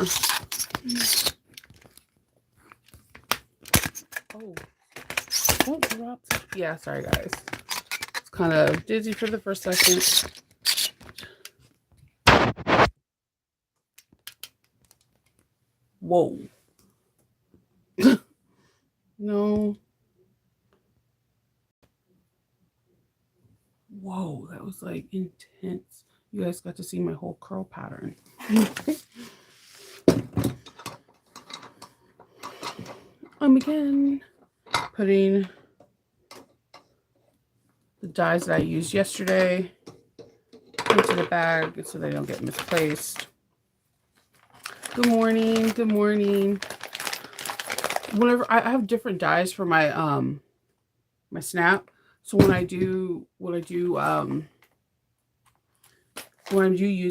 Oh, don't drop. Yeah, sorry guys. It's kind of dizzy for the first second. Whoa. No. Whoa, that was like intense. You guys got to see my whole curl pattern. Again, putting the dies that I used yesterday into the bag so they don't get misplaced. Good morning. Good morning. Whenever I have different dies for my my snap, so when I do use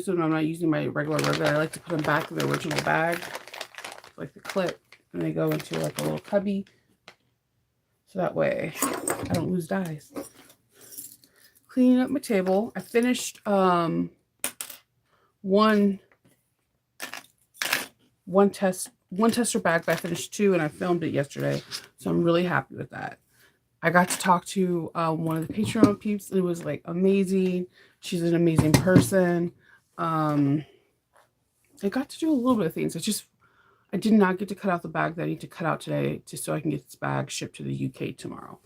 them, I'm not using my regular ribbon. I like to put them back in the original bag, like the clip, and they go into like a little cubby, so that way I don't lose dies. Cleaning up my table. I finished one tester bag, but I finished 2 and I filmed it yesterday, so I'm really happy with that. I got to talk to one of the Patreon peeps. It was like amazing. She's an amazing person. I got to do a little bit of things. I did not get to cut out the bag that I need to cut out today, just so I can get this bag shipped to the UK tomorrow.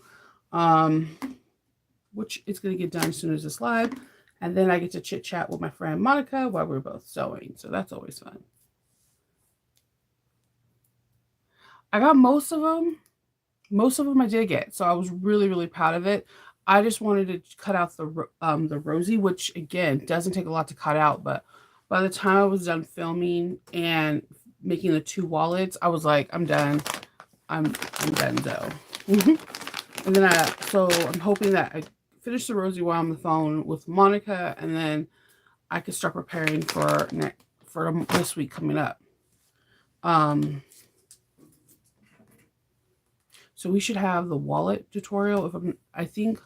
Which is going to get done as soon as this live. And then I get to chit chat with my friend Monica while we're both sewing. So that's always fun. I got most of them. Most of them I did get, so I was really, really proud of it. I just wanted to cut out the rosy, which again doesn't take a lot to cut out. But by the time I was done filming and making the 2 wallets, I was like, I'm done. I'm done though. And then so I'm hoping that I finish the rosy while I'm on the phone with Monica, and then I can start preparing for this week coming up. So we should have the wallet tutorial. I think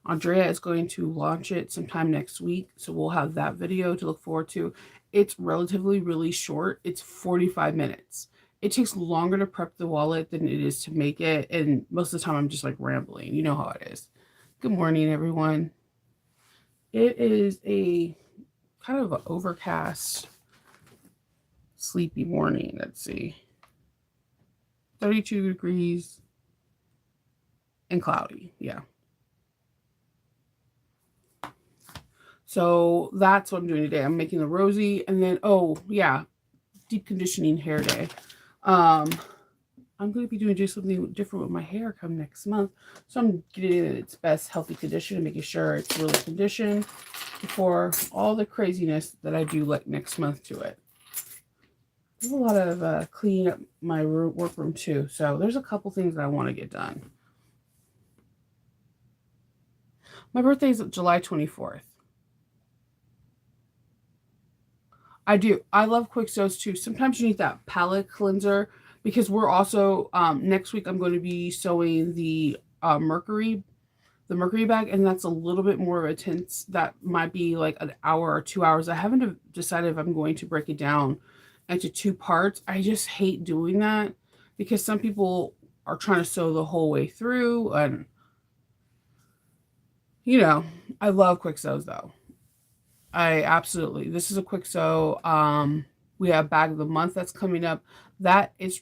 Andrea is going to launch it sometime next week. So we'll have that video to look forward to. It's relatively really short. It's 45 minutes. It takes longer to prep the wallet than it is to make it. And most of the time I'm just like rambling. You know how it is. Good morning, everyone. It is a kind of an overcast, sleepy morning. Let's see. 32 degrees. And cloudy, yeah. So that's what I'm doing today. I'm making the rosy, and then oh yeah, deep conditioning hair day. I'm going to be doing just something different with my hair come next month. So I'm getting it in its best healthy condition and making sure it's really conditioned before all the craziness that I do like next month to it. There's a lot of cleaning up my workroom too. So there's a couple things that I want to get done. My birthday is July 24th. I do. I love quick sews too. Sometimes you need that palette cleanser because we're also, next week I'm going to be sewing the Mercury bag, and that's a little bit more intense. That might be like an hour or 2 hours. I haven't decided if I'm going to break it down into 2 parts. I just hate doing that because some people are trying to sew the whole way through, and you know, I love quick sews though. This is a quick sew. We have bag of the month that's coming up. It's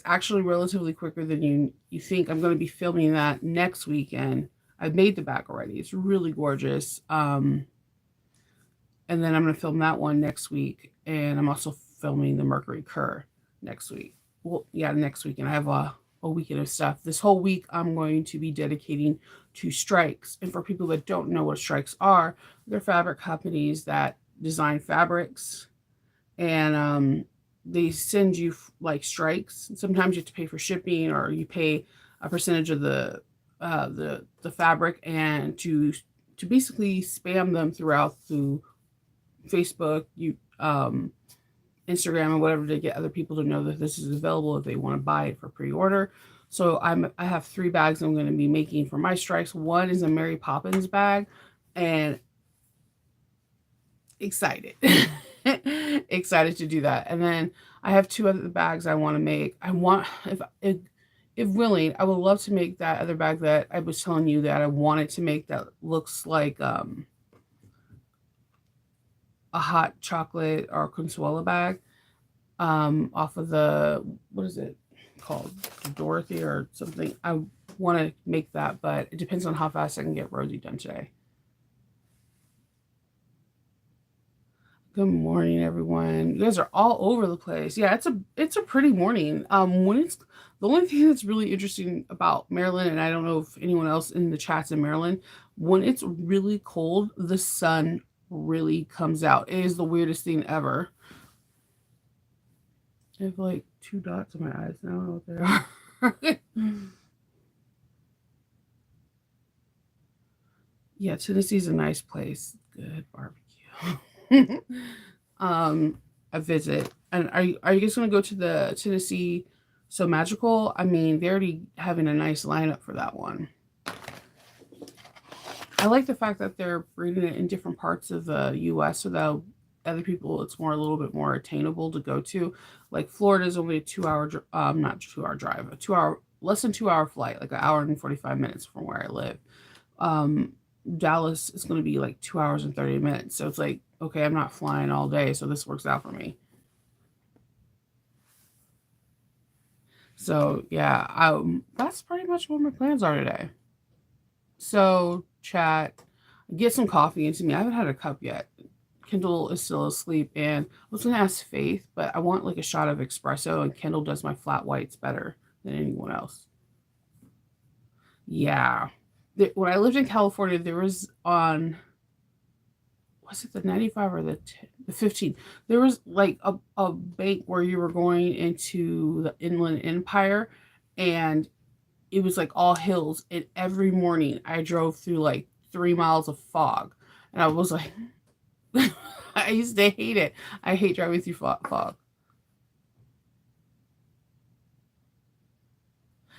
actually relatively quicker than you think. I'm going to be filming that next weekend. I've made the bag already. It's really gorgeous. And then I'm going to film that one next week. And I'm also filming the Mercury Cur next week. Well, yeah, next week. And I have a weekend of stuff. This whole week I'm going to be dedicating to strikes. And for people that don't know what strikes are, they're fabric companies that design fabrics, and they send you like strikes. Sometimes you have to pay for shipping, or you pay a percentage of the fabric, and to basically spam them throughout through Facebook, Instagram, and whatever, to get other people to know that this is available if they want to buy it for pre-order. So I have 3 bags I'm going to be making for my strikes. One is a Mary Poppins bag, and excited. Excited to do that. And then I have two other bags I want to make. I want if willing, I would love to make that other bag that I was telling you that I wanted to make that looks like a hot chocolate or Consuela bag off of the, what is it called, Dorothy or something. I want to make that, but it depends on how fast I can get Rosie done today. Good morning, everyone. You guys are all over the place. Yeah, it's a pretty morning. When it's the only thing that's really interesting about Maryland, and I don't know if anyone else in the chats in Maryland, when it's really cold, the sun really comes out. It is the weirdest thing ever. I have like two dots in my eyes. I don't know what they are. Yeah, Tennessee's a nice place. Good barbecue. um, a visit. And are you guys gonna go to the Tennessee So Magical? I mean, they're already having a nice lineup for that one. I like the fact that they're breeding it in different parts of the U.S. so that other people it's more a little bit more attainable to go to. Like Florida is only a 2 hour, not 2 hour drive, a 2 hour, less than 2 hour flight, like an hour and 45 minutes from where I live. Um, Dallas is going to be like 2 hours and 30 minutes. So it's like, okay, I'm not flying all day, so this works out for me. So yeah, that's pretty much what my plans are today. So chat, get some coffee into me. I haven't had a cup yet. Kendall is still asleep, and I was gonna ask Faith, but I want like a shot of espresso, and Kendall does my flat whites better than anyone else. Yeah, when I lived in California, there was on, was it the 95 or the 15? There was like a bank where you were going into the Inland Empire, and it was like all hills. And every morning I drove through like 3 miles of fog, and I was like, I used to hate it. I hate driving through fog.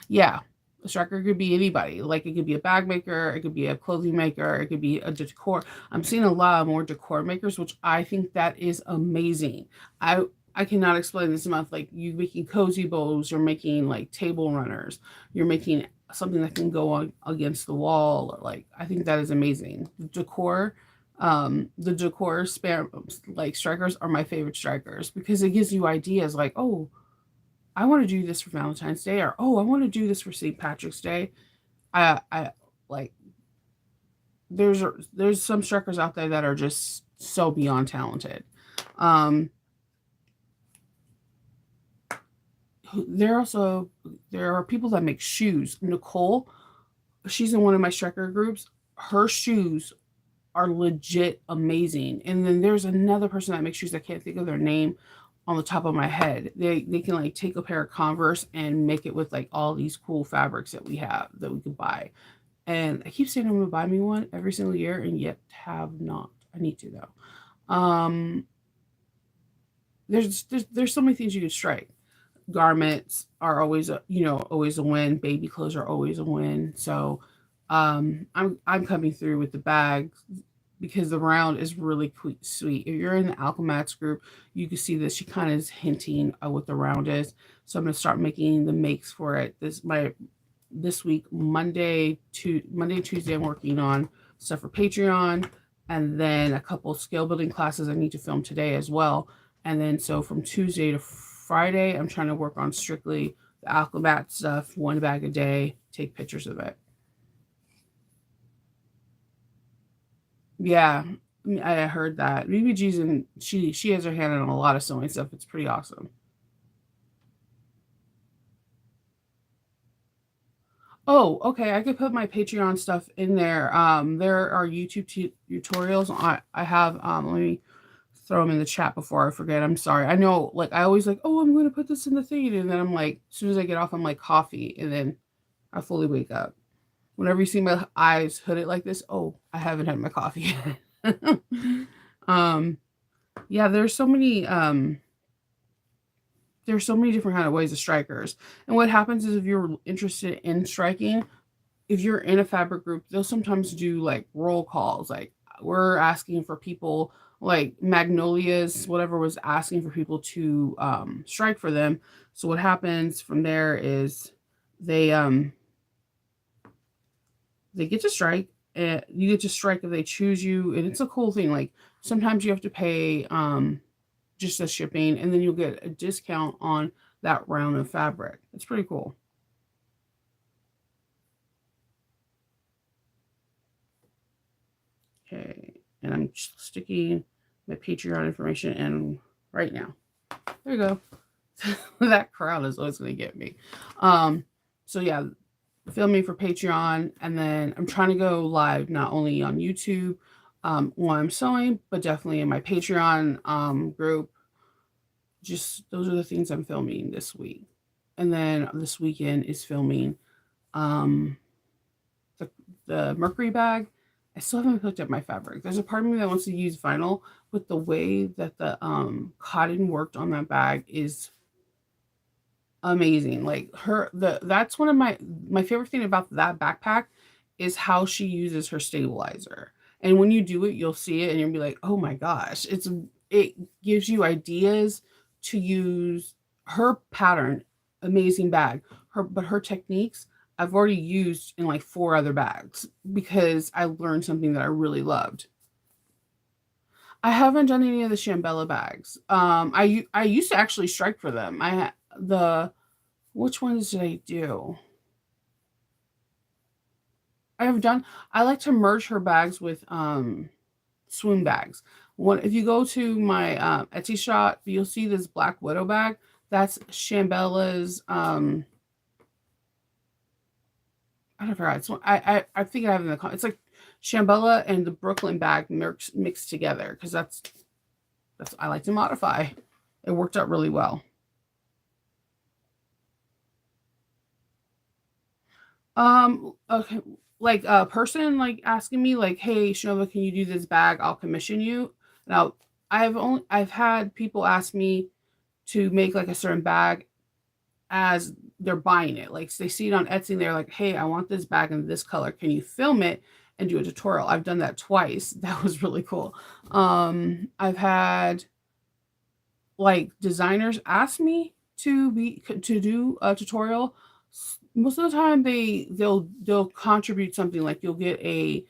Yeah. A striker could be anybody. Like it could be a bag maker, it could be a clothing maker, it could be a decor. I'm seeing a lot more decor makers, which I think that is amazing. I cannot explain this enough. Like you making cozy bows, you're making like table runners, you're making something that can go on against the wall. Like I think that is amazing. The decor spare like strikers are my favorite strikers because it gives you ideas like, oh, I want to do this for Valentine's Day, or oh, I want to do this for St. Patrick's Day. I like there's some strikers out there that are just so beyond talented. Um, there are people that make shoes. Nicole, she's in one of my striker groups. Her shoes are legit amazing. And then there's another person that makes shoes. I can't think of their name on the top of my head. They can like take a pair of Converse and make it with like all these cool fabrics that we have that we could buy. And I keep saying I'm gonna buy me one every single year, and yet have not. I need to though. There's so many things you could strike. Garments are always always a win. Baby clothes are always a win. So I'm coming through with the bag because the round is really sweet. If you're in the Alchemats group, you can see that she kind of is hinting at what the round is. So I'm gonna start making the makes for it. This week, Monday and Tuesday, I'm working on stuff for Patreon, and then a couple skill building classes I need to film today as well. And then so from Tuesday to Friday, I'm trying to work on strictly the Alchemat stuff, one bag a day, take pictures of it. Yeah, I heard that. BBG's and she has her hand on a lot of sewing stuff. It's pretty awesome. Oh, okay. I could put my Patreon stuff in there. There are YouTube tutorials. I have let me throw them in the chat before I forget. I'm sorry. I know, like I always like, oh, I'm going to put this in the thing, and then I'm like, as soon as I get off, I'm like coffee, and then I fully wake up. Whenever you see my eyes hooded like this, oh, I haven't had my coffee yet. um, yeah, there's so many different kind of ways of strikers. And what happens is if you're interested in striking, if you're in a fabric group, they'll sometimes do like roll calls. Like we're asking for people like Magnolias, whatever, was asking for people to strike for them. So what happens from there is they um they get to strike, and you get to strike if they choose you, and it's a cool thing. Like sometimes you have to pay just the shipping, and then you'll get a discount on that round of fabric. It's pretty cool. Okay, and I'm sticking my Patreon information in right now. There you go. That crowd is always going to get me. Um, so yeah, filming for Patreon, and then I'm trying to go live not only on YouTube while I'm sewing, but definitely in my Patreon group. Just those are the things I'm filming this week, and then this weekend is filming um, the the Mercury bag. I still haven't hooked up my fabric. There's a part of me that wants to use vinyl, but the way that the cotton worked on that bag is amazing. Like that's one of my favorite thing about that backpack is how she uses her stabilizer. And when you do it, you'll see it and you'll be like, "Oh my gosh." It gives you ideas to use her pattern, amazing bag. Her techniques I've already used in like four other bags because I learned something that I really loved. I haven't done any of the Shambella bags. I used to actually strike for them. The which ones did I do? I have done. I like to merge her bags with swoon bags. One, if you go to my Etsy shop, you'll see this Black Widow bag. That's Shambella's. I don't forgot. I think I have it in the. It's like Shambella and the Brooklyn bag mixed together because that's I like to modify. It worked out really well. Okay, like a person like asking me like, "Hey, Shinova, can you do this bag? I'll commission you." Now, I've had people ask me to make like a certain bag as they're buying it. Like they see it on Etsy and they're like, "Hey, I want this bag in this color. Can you film it and do a tutorial?" I've done that twice. That was really cool. I've had like designers ask me to do a tutorial. Most of the time they'll contribute something, like you'll get a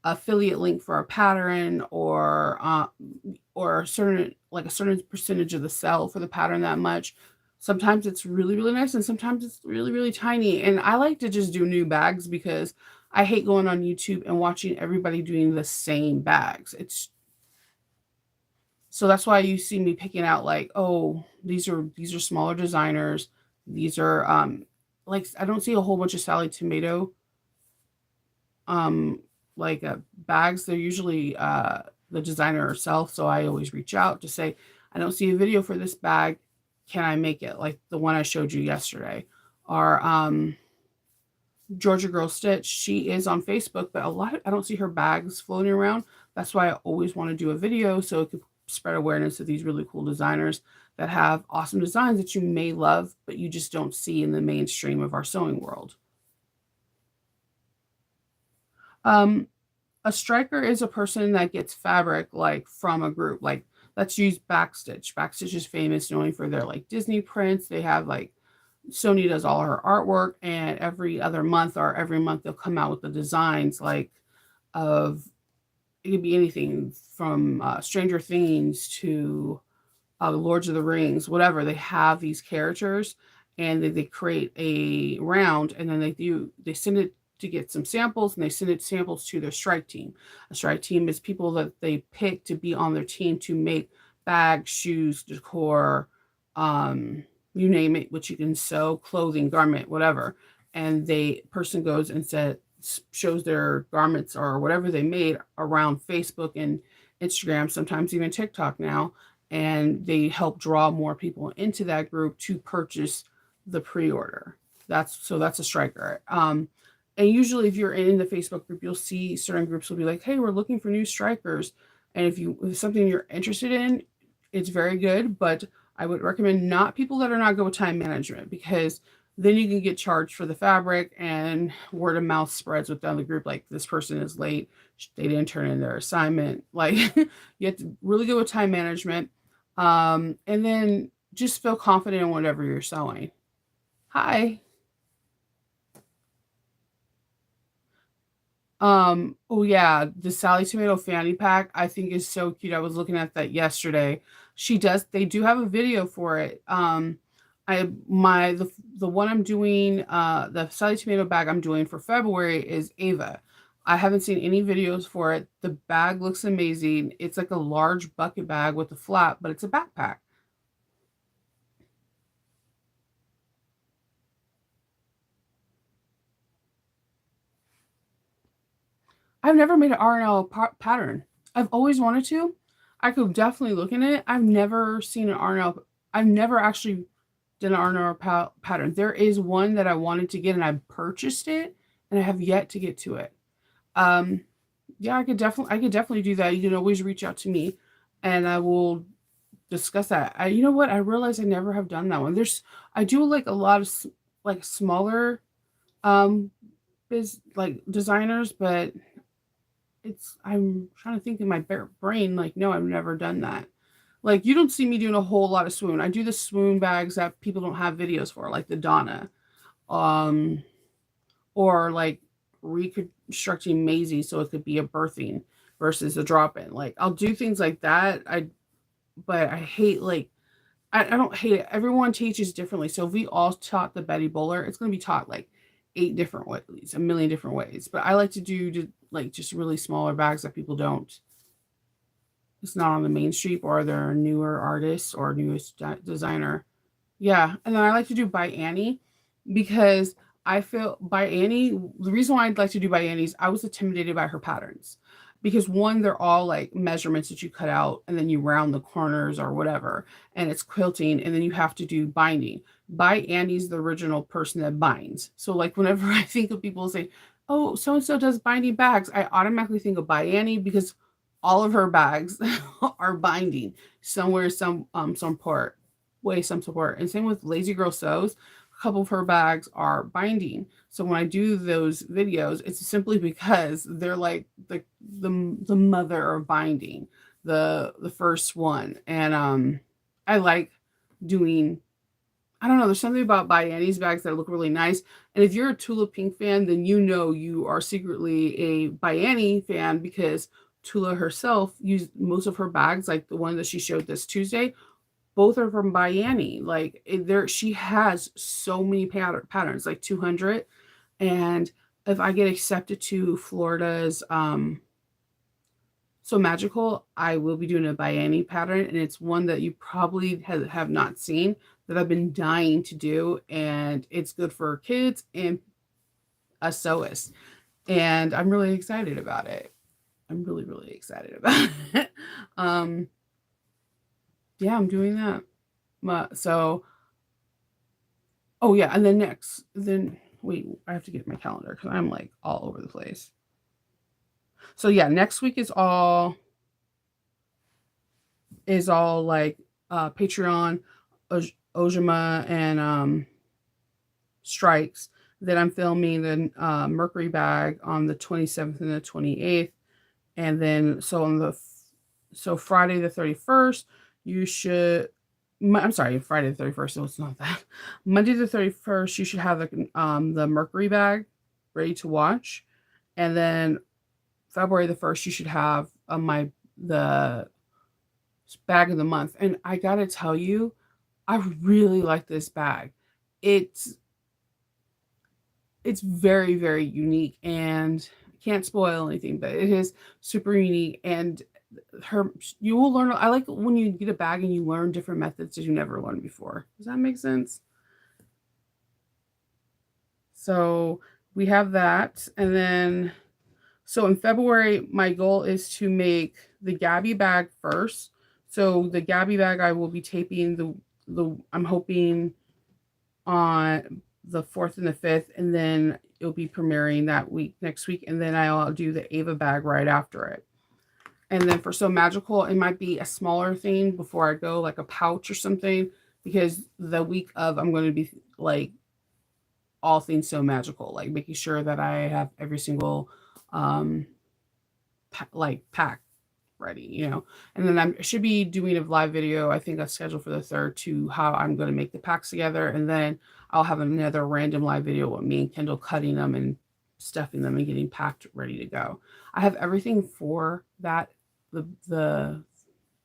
affiliate link for a pattern, or a certain like a certain percentage of the sell for the pattern that much. Sometimes it's really really nice, and sometimes it's really really tiny, and I like to just do new bags because I hate going on YouTube and watching everybody doing the same bags. It's So that's why you see me picking out like, oh, these are smaller designers. These are like I don't see a whole bunch of Sally Tomato um bags. They're usually the designer herself, so I always reach out to say, I don't see a video for this bag. Can I make it? Like the one I showed you yesterday. Or Georgia Girl Stitch, she is on Facebook, but I don't see her bags floating around. That's why I always want to do a video so it could spread awareness of these really cool designers that have awesome designs that you may love, but you just don't see in the mainstream of our sewing world. Um, a striker is a person that gets fabric like from a group. Like let's use Backstitch. Backstitch is famous knowing for their like Disney prints. They have like Sony does all her artwork, and every other month or every month they'll come out with the designs like of it could be anything from Stranger Things to Lords of the Rings, whatever. They have these characters, and they create a round, and then they send it to get some samples, and they send it samples to their strike team. A strike team is people that they pick to be on their team to make bags, shoes, decor, you name it, which you can sew, clothing, garment, whatever. And they person goes and shows their garments or whatever they made around Facebook and Instagram, sometimes even TikTok now, and they help draw more people into that group to purchase the pre-order. That's a striker. And usually, if you're in the Facebook group, you'll see certain groups will be like, "Hey, we're looking for new strikers," and if something you're interested in, it's very good. But I would recommend not people that are not good with time management, because then you can get charged for the fabric, and word of mouth spreads within the group. Like, this person is late, they didn't turn in their assignment. Like, you have to really go with time management, and then just feel confident in whatever you're sewing. Hi. Oh yeah, the Sally Tomato fanny pack I think is so cute. I was looking at that yesterday. They do have a video for it. The one I'm doing, the Sally Tomato bag I'm doing for February is Ava. I haven't seen any videos for it. The bag looks amazing. It's like a large bucket bag with a flap, but it's a backpack. I've never made an R&L pattern. I've always wanted to. I could definitely look in it. I've never seen an R&L. I've never actually done an R&L pattern. There is one that I wanted to get and I purchased it and I have yet to get to it. Um, yeah, I could definitely do that. You can always reach out to me and I will discuss that. You know what? I realize I never have done that one. I do like a lot of like smaller um like designers, but I'm trying to think in my brain, like, no, I've never done that. Like, you don't see me doing a whole lot of swoon. I do the swoon bags that people don't have videos for, like the Donna, um, or like reconstructing Maisie so it could be a birthing versus a drop in. Like, I'll do things like that. But I hate like I don't hate it. Everyone teaches differently. So if we all taught the Betty Bowler, it's going to be taught like 8 different ways, a million different ways. But I like to do like just really smaller bags that people don't. It's not on the main street, or they're newer artists or newest designer. Yeah, and then I like to do by Annie because I feel by Annie. The reason why I'd like to do by Annie's, I was intimidated by her patterns because one, they're all like measurements that you cut out and then you round the corners or whatever, and it's quilting, and then you have to do binding. By Annie's the original person that binds. So like whenever I think of people say, "Oh, so and so does binding bags," I automatically think of by Annie because all of her bags are binding somewhere, some part way, some support. And same with Lazy Girl Sews. A couple of her bags are binding. So when I do those videos, it's simply because they're like the mother of binding, the first one. And I like doing, I don't know, there's something about by Annie's bags that look really nice. And if you're a Tula Pink fan, then you know you are secretly a by Annie fan because Tula herself used most of her bags, like the one that she showed this Tuesday, both are from by Annie. Like there, she has so many patterns, like 200. And if I get accepted to Florida's So Magical, I will be doing a by Annie pattern, and it's one that you probably have not seen that I've been dying to do, and it's good for kids and a sewist. And I'm really excited about it. I'm really, really excited about it. um, yeah, I'm doing that. So, oh yeah, and then wait, I have to get my calendar because I'm like all over the place. So yeah, next week is all like Patreon, Ojima, and strikes. Then I'm filming the Mercury bag on the 27th and the 28th, and then so Friday the 31st, you should. I'm sorry, Friday the 31st. So it's not that. Monday the 31st, you should have the Mercury bag ready to watch, and then February the 1st, you should have the bag of the month. And I gotta tell you, I really like this bag. It's it's very, very unique, and I can't spoil anything, but it is super unique. And her you will learn. I like when you get a bag and you learn different methods that you never learned before. Does that make sense? So we have that, and then so in February, my goal is to make the Gabby bag first. So the Gabby bag, I will be taping the I'm hoping on the 4th and the 5th, and then it'll be premiering that week next week, and then I'll do the Ava bag right after it. And then for So Magical, it might be a smaller thing before I go, like a pouch or something, because the week of I'm going to be like all things so magical, like making sure that I have every single um pack ready, And then I should be doing a live video. I think that's scheduled for the third to how I'm going to make the packs together, and then I'll have another random live video with me and Kendall cutting them and stuffing them and getting packed ready to go. I have everything for that the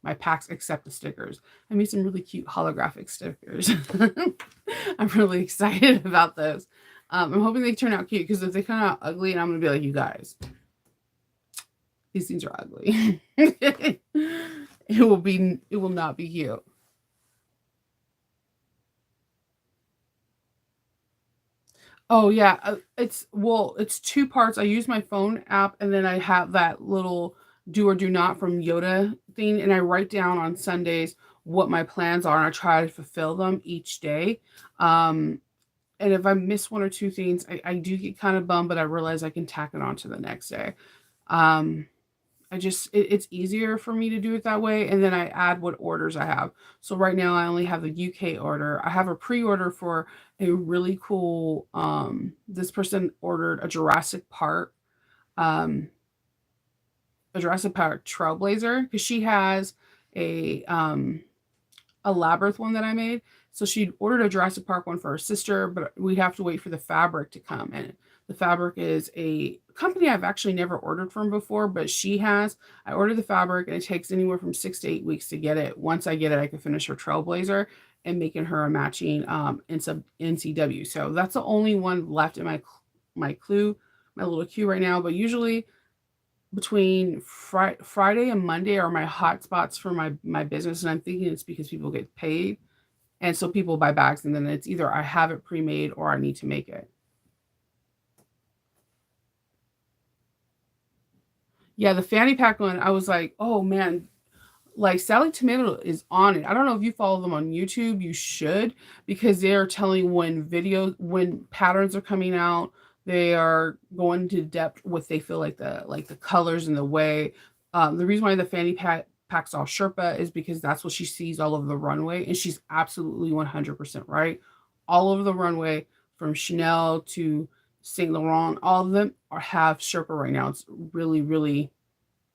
my packs except the stickers. I made some really cute holographic stickers. I'm really excited about those. I'm hoping they turn out cute because if they come out ugly, and I'm gonna be like, you guys, these things are ugly. It will not be cute. Oh yeah, it's two parts. I use my phone app and then I have that little do or do not from Yoda thing, and I write down on Sundays what my plans are and I try to fulfill them each day. Um and if I miss one or two things, I do get kind of bummed, but I realize I can tack it on to the next day. Um it's easier for me to do it that way, and then I add what orders I have. So right now I only have the UK order. I have a pre-order for a really cool this person ordered um a Jurassic Park Trailblazer because she has a a labyrinth one that I made. So she ordered a Jurassic Park one for her sister, but we'd have to wait for the fabric to come. And the fabric is a company I've actually never ordered from before, but she has. I ordered the fabric and it takes anywhere from 6 to 8 weeks to get it. Once I get it, I can finish her Trailblazer and making her a matching NCW. So that's the only one left in my little queue right now. But usually between Friday and Monday are my hot spots for my business, and I'm thinking it's because people get paid, and so people buy bags, and then it's either I have it pre-made or I need to make it. Yeah, the fanny pack one, I was like, oh man, like Sally Tomato is on it. I don't know if you follow them on YouTube. You should because they are telling when patterns are coming out. They are going to depth what they feel like the colors and the way. The reason why the packs all Sherpa is because that's what she sees all over the runway, and she's absolutely 100% right. All over the runway, from Chanel to Saint Laurent, all of them have Sherpa right now. It's really really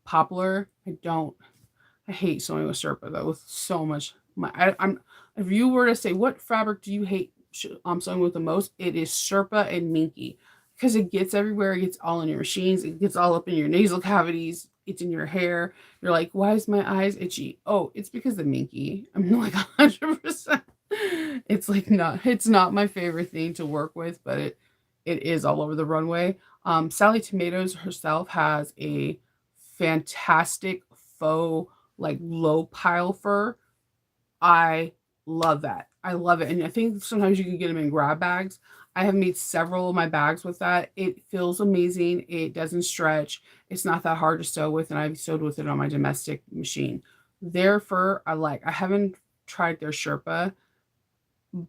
popular. I hate sewing with Sherpa though with so much. I'm if you were to say what fabric do you hate sewing with the most, it is Sherpa and Minky because it gets everywhere. It gets all in your machines. It gets all up in your nasal cavities. It's in your hair. You're like, why is my eyes itchy? Oh, it's because of Minky. I'm like 100%. It's like it's not my favorite thing to work with, but it is all over the runway. Sally Tomatoes herself has a fantastic faux like low pile fur. I love that. I love it. And I think sometimes you can get them in grab bags. I have made several of my bags with that. It feels amazing. It doesn't stretch. It's not that hard to sew with, and I've sewed with it on my domestic machine. Their fur, I like. I haven't tried their Sherpa,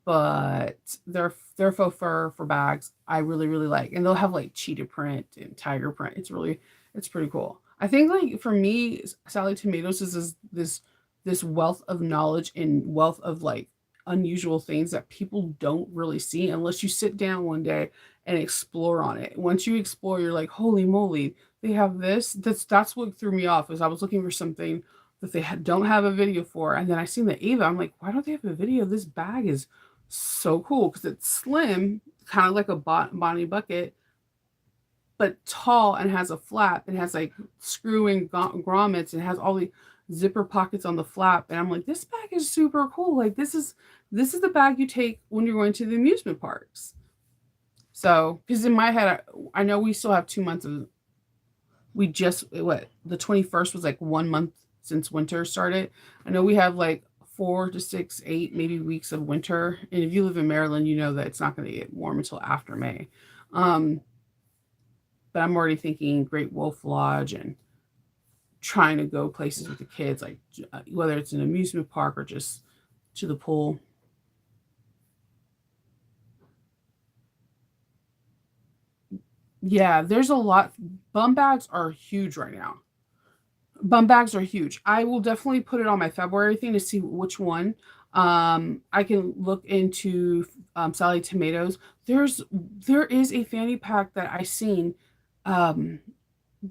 but their faux fur for bags I really really like, and they'll have like cheetah print and tiger print. It's pretty cool. I think like for me, Sally Tomatoes is this wealth of knowledge and wealth of like unusual things that people don't really see unless you sit down one day and explore on it. Once you explore, you're like, holy moly, they have this. That's what threw me off. Is I was looking for something that don't have a video for, and then I seen the Ava. I'm like, why don't they have a video? This bag is so cool because it's slim, kind of like a Bonnie bucket, but tall and has a flap and has like screw-in grommets and has all the zipper pockets on the flap. And I'm like, this bag is super cool. Like this is the bag you take when you're going to the amusement parks. So, because in my head, I know we still have 2 months of. We just what the 21st was like 1 month since winter started. I know we have like 4 to 6, 8 maybe weeks of winter, and if you live in Maryland, you know that it's not going to get warm until after May. Um, but I'm already thinking Great Wolf Lodge and trying to go places with the kids, like whether it's an amusement park or just to the pool. Yeah, there's a lot. Bum bags are huge right now. Bum bags are huge. I will definitely put it on my February thing to see which one. I can look into Sally Tomatoes. There is a fanny pack that I seen um,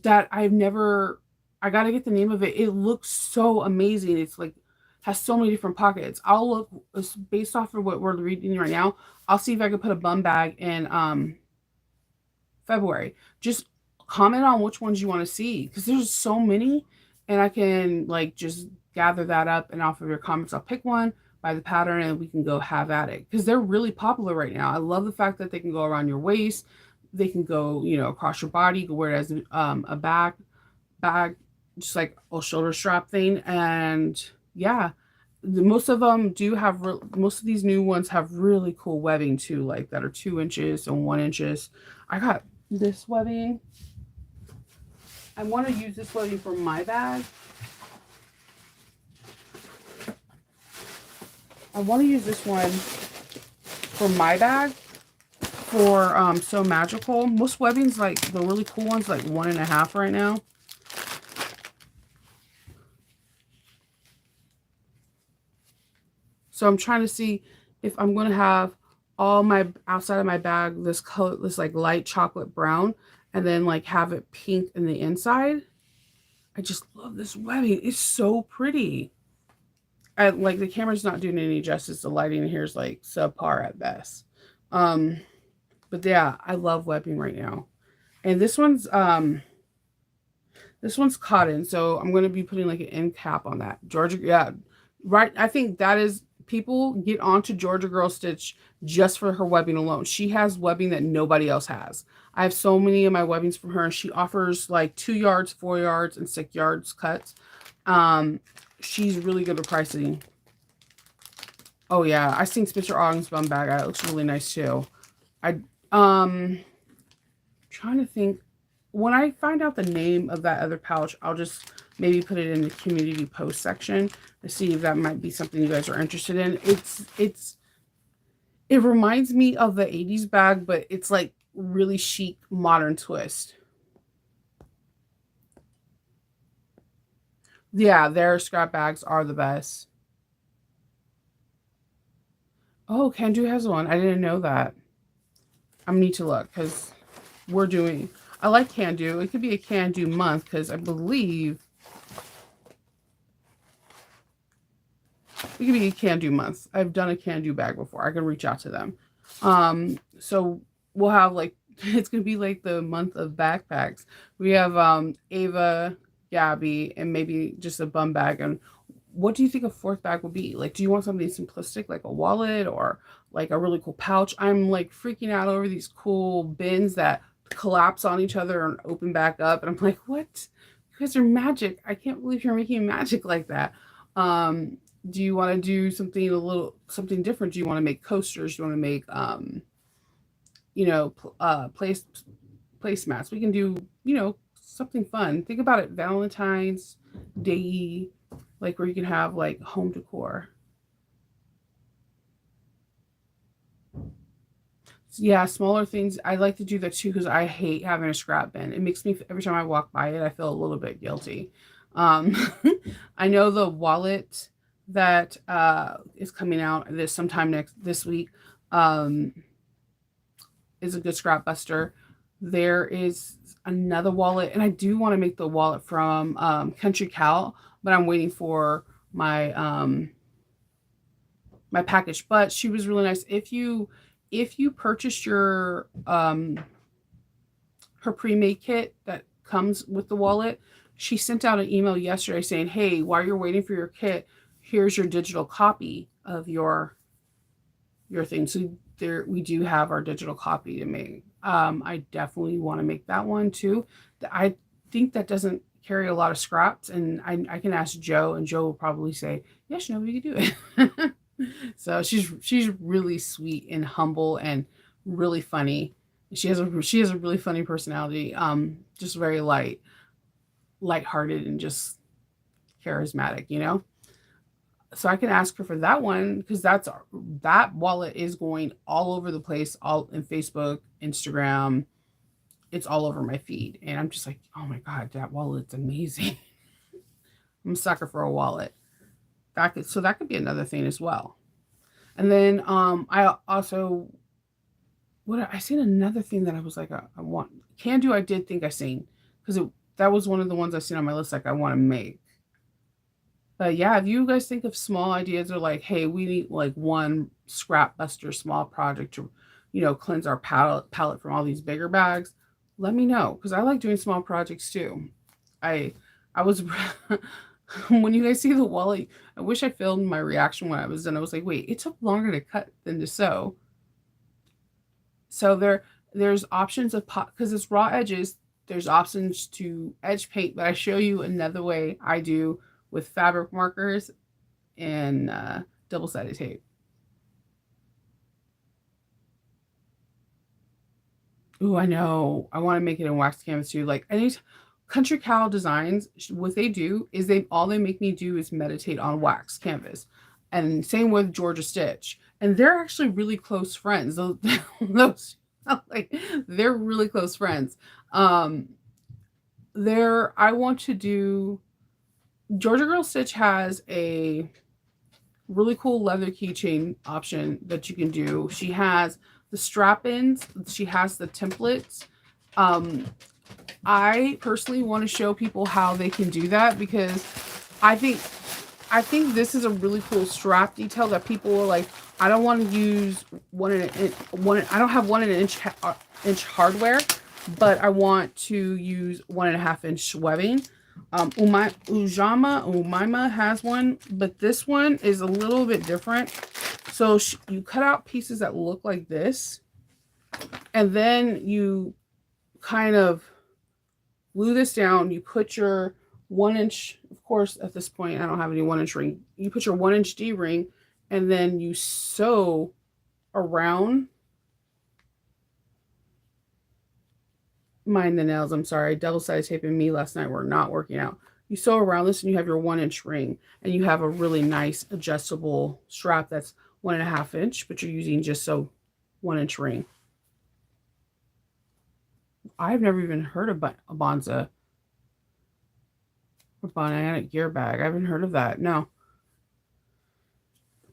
that I've never. I gotta get the name of it. It looks so amazing. It's like has so many different pockets. I'll look based off of what we're reading right now. I'll see if I can put a bum bag in February. Just comment on which ones you want to see because there's so many, and I can like just gather that up and off of your comments, I'll pick one by the pattern and we can go have at it because they're really popular right now. I love the fact that they can go around your waist, they can go across your body, you can wear it as a bag, just like a shoulder strap thing, and yeah. Most of them do have most of these new ones have really cool webbing too, like that are 2 inches and 1 inches. I got this webbing. I want to use this webbing for my bag. I want to use this one for my bag for So Magical. Most webbings, like the really cool ones, like 1.5 right now. So I'm trying to see if I'm going to have all my outside of my bag this color, this like light chocolate brown, and then like have it pink in the inside. I just love this webbing. It's so pretty. Like the camera's not doing any justice. The lighting here is like subpar at best. Um, but yeah, I love webbing right now. And this one's cotton, so I'm gonna be putting like an end cap on that. Georgia, yeah, right. I think that is people get onto Georgia Girl Stitch just for her webbing alone. She has webbing that nobody else has. I have so many of my webbings from her. She offers like 2 yards, 4 yards, and 6 yards cuts. Um, she's really good at pricing. Oh yeah, I seen Spencer Ogden's bum bag. It looks really nice too. I trying to think. When I find out the name of that other pouch, I'll just maybe put it in the community post section to see if that might be something you guys are interested in. It reminds me of the 80s bag, but it's like really chic modern twist. Yeah, their scrap bags are the best. Oh, Kenju has one. I didn't know that. I need to look because we're doing. I like can do. It could be a can do month because I believe it could be a can do month. I've done a can do bag before. I can reach out to them. So we'll have like it's gonna be like the month of backpacks. We have Ava, Gabby, and maybe just a bum bag. And what do you think a fourth bag will be? Like, do you want something simplistic like a wallet or like a really cool pouch? I'm like freaking out over these cool bins that collapse on each other and open back up. And I'm like, what? You guys are magic. I can't believe you're making magic like that. Um, do you want to do something different? Do you want to make coasters? Do you want to make you know, placemats? We can do, something fun. Think about it, Valentine's Day, like where you can have like home decor. Yeah, smaller things. I like to do that too because I hate having a scrap bin. It makes me every time I walk by it, I feel a little bit guilty. Um, I know the wallet that is coming out this sometime next this week um, is a good scrap buster. There is another wallet, and I do want to make the wallet from Country Cow, but I'm waiting for my package. But she was really nice. If you purchased your her pre-made kit that comes with the wallet, she sent out an email yesterday saying, "Hey, while you're waiting for your kit, here's your digital copy of your thing." So there, we do have our digital copy to make. I definitely want to make that one too. I think that doesn't carry a lot of scraps, and I can ask Joe, and Joe will probably say, "Yes, no, we can do it." So she's really sweet and humble and really funny. She has a really funny personality. Just very lighthearted and just charismatic. So I can ask her for that one because that wallet is going all over the place, all in Facebook, Instagram. It's all over my feed, and I'm just like, oh my god, that wallet's amazing. I'm a sucker for a wallet. that could be another thing as well. And then I also what I seen another thing that I was like I want can do. I did think I seen because that was one of the ones I seen on my list. Like I want to make. But yeah, if you guys think of small ideas or like, hey, we need like one scrap buster small project to, cleanse our palette from all these bigger bags, let me know because I like doing small projects too. I I was when you guys see the wallet, I wish I filmed my reaction when I was done. I was like, wait, it took longer to cut than to sew. So there's options of pot because it's raw edges. There's options to edge paint, but I show you another way I do with fabric markers and double-sided tape. Ooh, I know. I want to make it in wax canvas too. Like any Country Cow Designs, what they do is they make me do is meditate on wax canvas, and same with Georgia Stitch. And they're actually really close friends. Those like they're really close friends. Um, I want to do Georgia Girl Stitch has a really cool leather keychain option that you can do. She has the strap-ins, she has the templates. Um, I personally want to show people how they can do that because I think this is a really cool strap detail that people are like, I don't want to use I don't have 1 inch hardware, but I want to use 1.5 inch webbing. Umaima has one, but this one is a little bit different. So you cut out pieces that look like this, and then you kind of glue this down. You put your 1 inch, of course, at this point, I don't have any 1 inch ring. You put your 1 inch D ring, and then you sew around. Mind the nails, I'm sorry. Double-sided tape and me last night were not working out. You sew around this and you have your 1 inch ring, and you have a really nice adjustable strap that's 1.5 inch, but you're using just so 1 inch ring. I've never even heard of a Bonza or Bonianic gear bag. I haven't heard of that. No.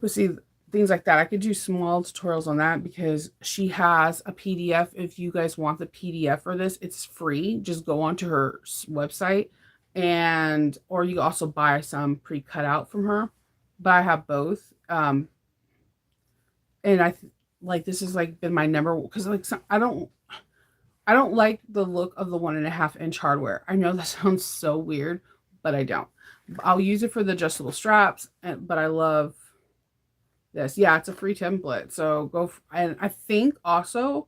But see, things like that, I could do small tutorials on that because she has a PDF. If you guys want the PDF for this, it's free. Just go onto her website, and or you also buy some pre-cut out from her. But I have both. And like this has like been my number because like I don't like the look of the 1.5 inch hardware. I know that sounds so weird, but I don't. I'll use it for the adjustable straps, but I love this. Yeah, it's a free template. So and I think also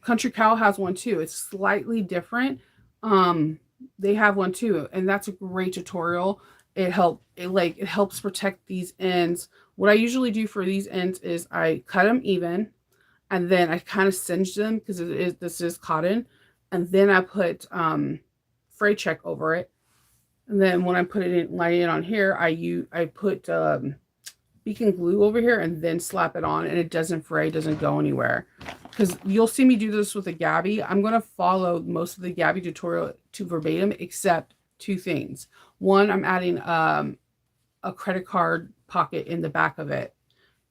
Country Cow has one too. It's slightly different. They have one too, and that's a great tutorial. It helps protect these ends. What I usually do for these ends is I cut them even, and then I kind of singe them because this is cotton, and then I put fray check over it. And then when I put it in, line it on here, I put beacon glue over here and then slap it on, and it doesn't fray, doesn't go anywhere. Because you'll see me do this with a Gabby. I'm going to follow most of the Gabby tutorial to verbatim, except 2 things. One, I'm adding a credit card pocket in the back of it,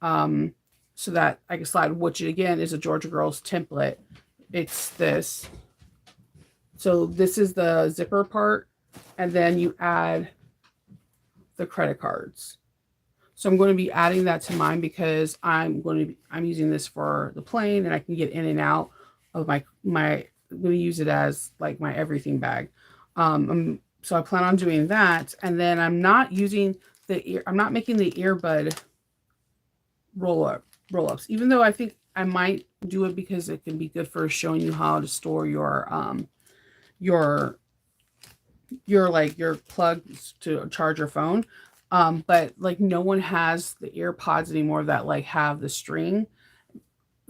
so that I can slide, which again is a Georgia Girls template. It's this. So this is the zipper part, and then you add the credit cards. So I'm going to be adding that to mine because I'm using this for the plane, and I can get in and out of my I'm going to use it as like my everything bag. So I plan on doing that, and then I'm not using I'm not making the earbud roll-ups, even though I think I might do it because it can be good for showing you how to store your plugs to charge your phone. But like no one has the ear pods anymore that like have the string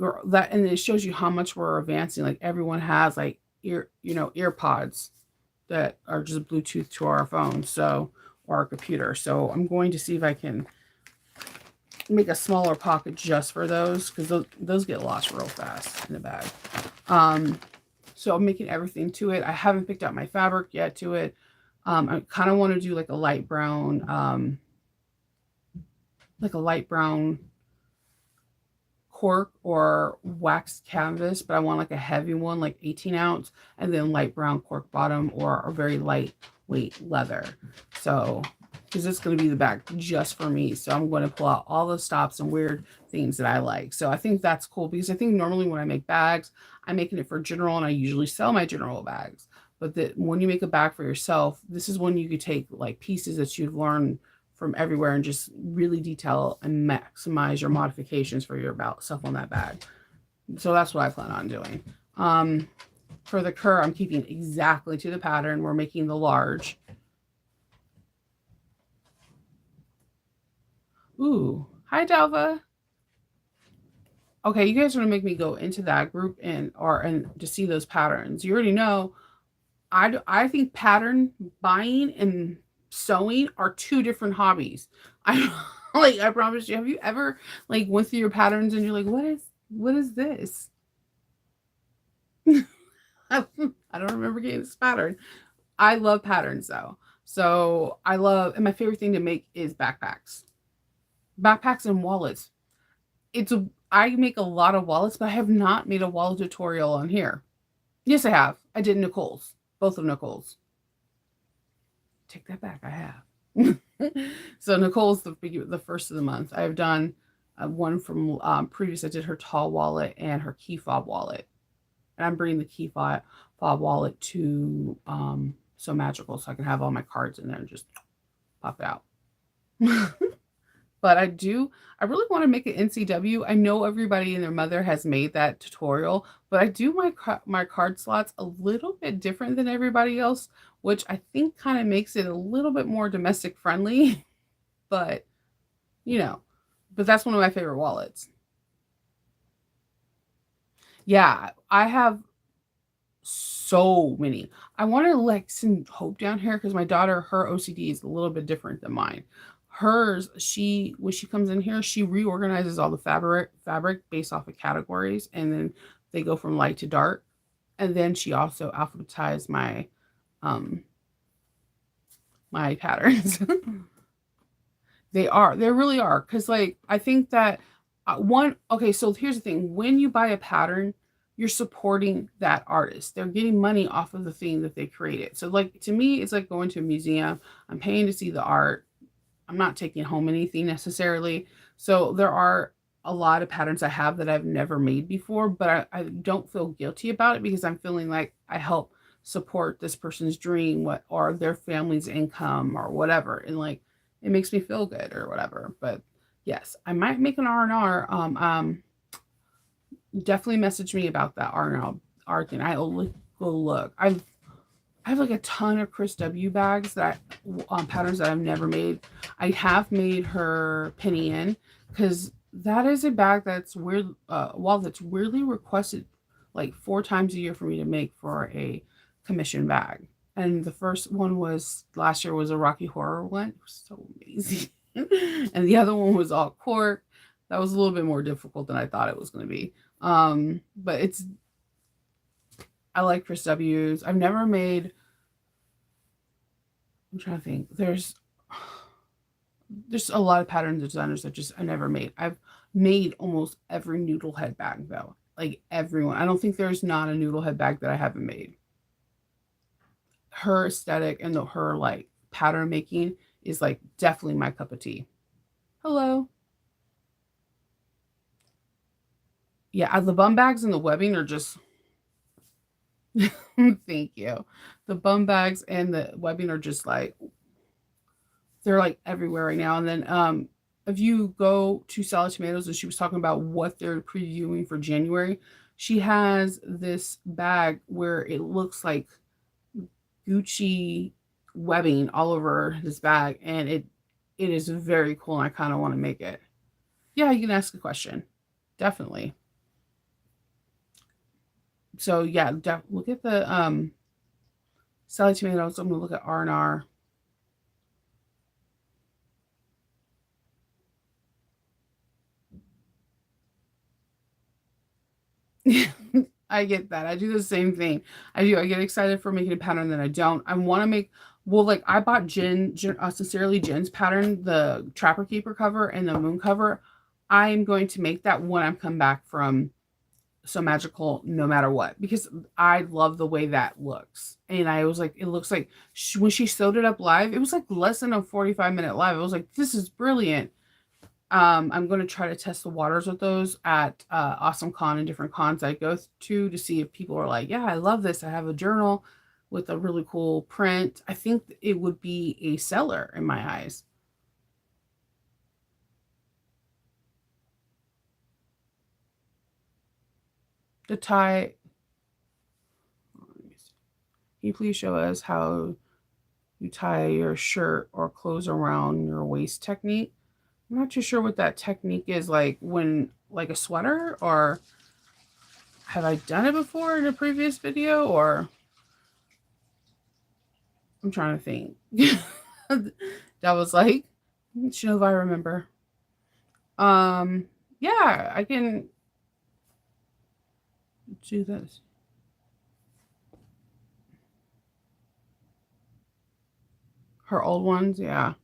or that, and it shows you how much we're advancing. Like everyone has like ear pods that are just Bluetooth to our phone, so, or our computer. So I'm going to see if I can make a smaller pocket just for those, because those get lost real fast in the bag. So I'm making everything to it. I haven't picked out my fabric yet to it. I kind of want to do like a light brown like a light brown cork or waxed canvas, but I want like a heavy one, like 18 ounce, and then light brown cork bottom or a very lightweight leather. So, because it's going to be the bag just for me. So I'm going to pull out all the stops and weird things that I like. So I think that's cool because I think normally when I make bags, I'm making it for general and I usually sell my general bags. But when you make a bag for yourself, this is when you could take like pieces that you've learned from everywhere and just really detail and maximize your modifications for your about stuff on that bag. So that's what I plan on doing. For the cur, I'm keeping exactly to the pattern. We're making the large. Ooh, hi Delva. Okay, you guys are gonna make me go into that group and to see those patterns. You already know. I think pattern buying and sewing are two different hobbies. I like I promise you. Have you ever like went through your patterns and you're like, what is this? I don't remember getting this pattern. I love patterns though. So I love, and my favorite thing to make is backpacks. Backpacks and wallets. I make a lot of wallets, but I have not made a wallet tutorial on here. Yes, I have. I did Nicole's, both of Nicole's. Take that back. I have. So Nicole's the first of the month. I have done one from previous. I did her tall wallet and her key fob wallet, and I'm bringing the key fob wallet to So Magical, so I can have all my cards in there and just pop it out. But I really want to make an NCW. I know everybody and their mother has made that tutorial, but I do my card slots a little bit different than everybody else, which I think kind of makes it a little bit more domestic friendly. But you know, but that's one of my favorite wallets. Yeah, I have so many. I want to like send Hope down here because my daughter, her OCD is a little bit different than mine. Hers, she when she comes in here, she reorganizes all the fabric based off of categories, and then they go from light to dark. And then she also alphabetized um my patterns. They really are. Because, like, I think that okay, so here's the thing. When you buy a pattern, you're supporting that artist. They're getting money off of the thing that they created. So, like, to me, it's like going to a museum. I'm paying to see the art. I'm not taking home anything necessarily. So, there are a lot of patterns I have that I've never made before, but I don't feel guilty about it because I'm feeling like I help support this person's dream, or their family's income or whatever. And like, it makes me feel good or whatever. But yes, I might make an R&R. Definitely message me about that R&R art thing. I'll go look. I have like a ton of Chris W bags patterns that I've never made. I have made her Penny In because that is a bag that's weird. That's weirdly requested like 4 times a year for me to make for a commission bag. And the first one was last year was a Rocky Horror one. It was so amazing. And the other one was all cork. That was a little bit more difficult than I thought it was going to be. But I like Chris W's. I've never made. I'm trying to think. There's a lot of pattern designers that just I never made. I've made almost every noodle head bag though. Like everyone. I don't think there's not a noodle head bag that I haven't made. Her aesthetic and her like pattern making is like definitely my cup of tea. Hello. Yeah, the bum bags and the webbing are just thank you. The bum bags and the webbing are just like they're like everywhere right now. And then if you go to Salad Tomatoes and she was talking about what they're previewing for January, she has this bag where it looks like Gucci webbing all over this bag, and it is very cool, and I kind of want to make it. Yeah, you can ask a question. Definitely. So yeah, look at the Sally Tomatoes. I'm gonna look at R&R. I get that. I do the same thing. I do. I get excited for making a pattern, then I don't. I want to make Well, like I bought Sincerely Jin's pattern, the Trapper Keeper cover and the Moon cover. I'm going to make that when I'm come back from So Magical, no matter what, because I love the way that looks. And I was like, it looks like when she sewed it up live, it was like less than a 45-minute live. I was like, this is brilliant. I'm going to try to test the waters with those at Awesome Con and different cons I go to see if people are like, yeah, I love this. I have a journal with a really cool print. I think it would be a seller in my eyes. The tie, can you please show us how you tie your shirt or clothes around your waist technique? I'm not too sure what that technique is, like when, like a sweater, or have I done it before in a previous video, or I'm trying to think. That was like, you know, if I remember. Um, yeah, I can do this. Her old ones, yeah.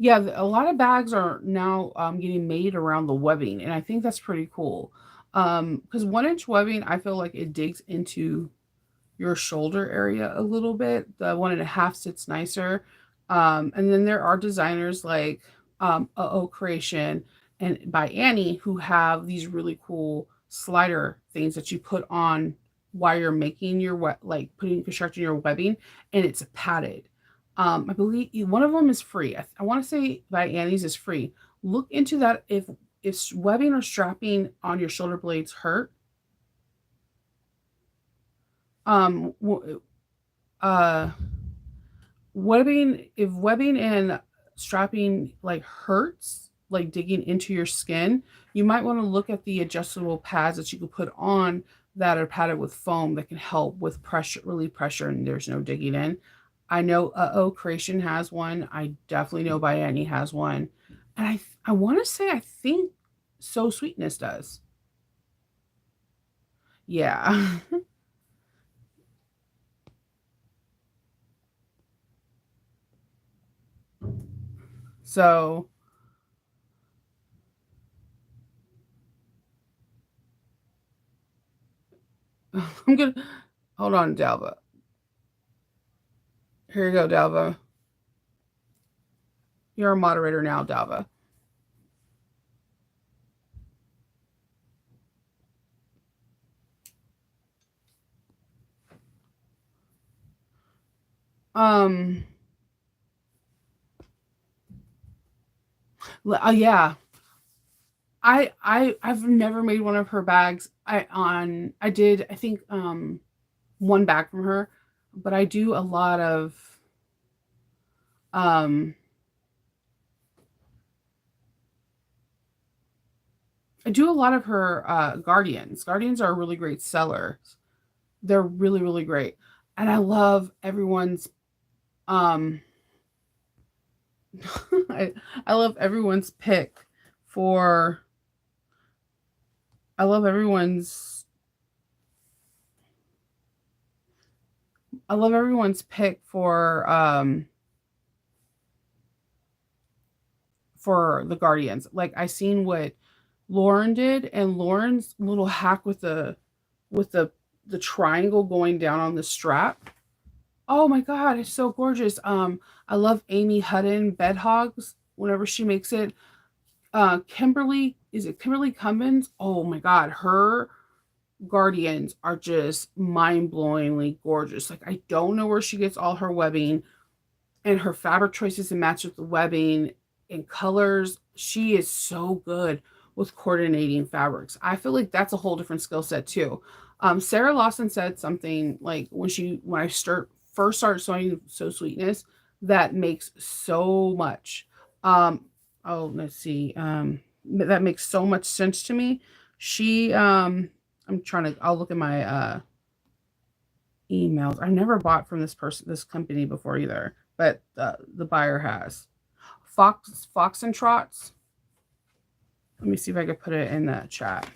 Yeah, a lot of bags are now getting made around the webbing, and I think that's pretty cool. Because 1 inch webbing, I feel like it digs into your shoulder area a little bit. The 1.5 sits nicer. And then there are designers like Creation and by Annie who have these really cool slider things that you put on while you're making your like constructing your webbing, and it's padded. I believe one of them is free. I want to say by Annie's is free. Look into that if webbing or strapping on your shoulder blades hurt. Um, uh if webbing and strapping like hurts, like digging into your skin, you might want to look at the adjustable pads that you can put on that are padded with foam that can help with pressure, relieve pressure, and there's no digging in. I know Creation has one. I definitely know By Annie has one, and I want to say I think So Sweetness does. Yeah. So I'm gonna hold on, Dalva. Here you go, Dalva. You're a moderator now, Dalva. Um, yeah, I've never made one of her bags. I did, I think, one bag from her, but um I do a lot of her Guardians. Guardians are a really great seller. They're really, really great. And I love everyone's um I, I love everyone's pick for I love everyone's I love everyone's pick for the Guardians. Like I seen what Lauren did, and Lauren's little hack with the triangle going down on the strap. Oh my god, it's so gorgeous. I love Amy Hutton bed hogs whenever she makes it. Kimberly, is it Kimberly Cummins? Oh my god, her Guardians are just mind-blowingly gorgeous. Like I don't know where she gets all her webbing and her fabric choices and match with the webbing and colors. She is so good with coordinating fabrics. I feel like that's a whole different skill set too. Sarah Lawson said something like when I first started sewing So Sweetness, that makes so much. Um, oh, let's see. That makes so much sense to me. She I'm trying to. I'll look at my emails. I never bought from this company before either, but the buyer has. Fox and Trots. Let me see if I could put it in the chat.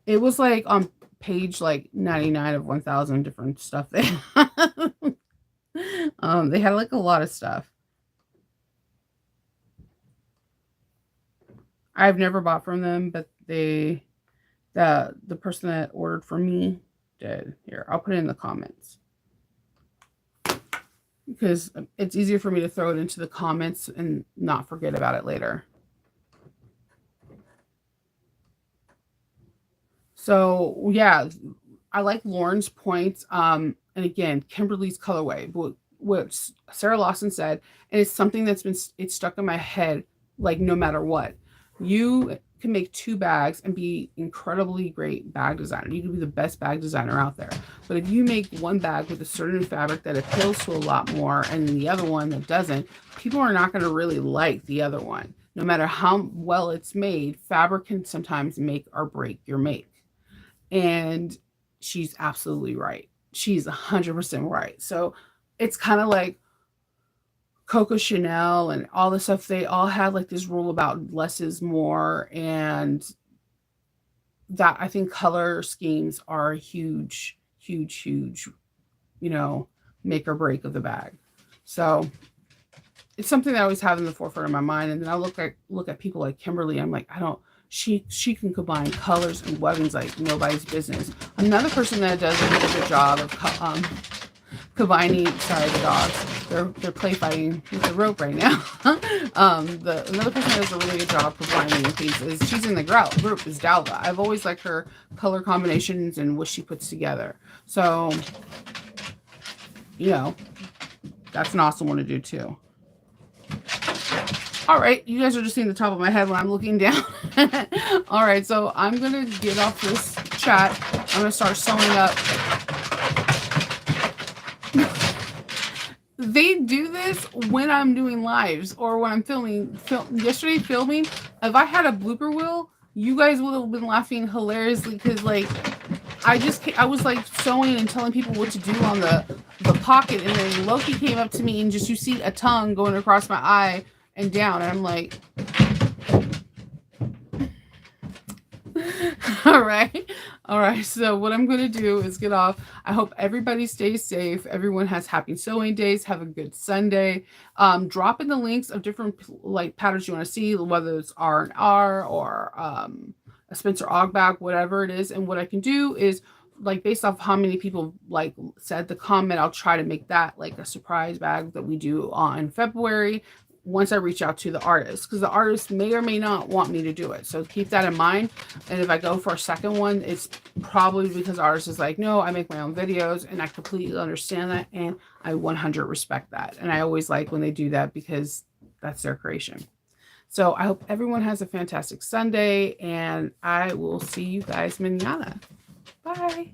It was like on page like 99 of 1,000 different stuff they they had like a lot of stuff. I've never bought from them, but the person that ordered from me did. Here, I'll put it in the comments because it's easier for me to throw it into the comments and not forget about it later. So yeah, I like Lauren's points. And again, Kimberly's colorway. What Sarah Lawson said, and it's something that's been it's stuck in my head. Like no matter what, you can make two bags and be incredibly great bag designer. You can be the best bag designer out there. But if you make one bag with a certain fabric that appeals to a lot more, and the other one that doesn't, people are not going to really like the other one. No matter how well it's made, fabric can sometimes make or break your make. And she's absolutely right. She's 100% right. So it's kind of like Coco Chanel and all this stuff. They all had like this rule about less is more. And that I think color schemes are a huge, huge, huge, you know, make or break of the bag. So it's something that I always have in the forefront of my mind. And then I look at people like Kimberly. I'm like, I don't. She can combine colors and webbings like nobody's business. Another person that does a really good job of combining. Sorry, the dogs. They're play fighting with the rope right now. Another person that does a really good job combining things is she's in the group is Dalva. I've always liked her color combinations and what she puts together. So, you know, that's an awesome one to do too. All right, you guys are just seeing the top of my head when I'm looking down. All right, so I'm going to get off this chat. I'm going to start sewing up. They do this when I'm doing lives or when I'm filming. Yesterday filming, if I had a blooper reel, you guys would have been laughing hilariously because like I was like sewing and telling people what to do on the pocket, and then Loki came up to me and just you see a tongue going across my eye and down, and I'm like, all right. So what I'm going to do is get off. I hope everybody stays safe. Everyone has happy sewing days. Have a good Sunday. Drop in the links of different like patterns you want to see, whether it's R&R or a Spencer Og bag, whatever it is. And what I can do is like based off how many people like said the comment, I'll try to make that like a surprise bag that we do on February once I reach out to the artist, because the artist may or may not want me to do it. So keep that in mind. And if I go for a second one, it's probably because the artist is like, no, I make my own videos, and I completely understand that. And I 100 respect that. And I always like when they do that because that's their creation. So I hope everyone has a fantastic Sunday, and I will see you guys manana. Bye.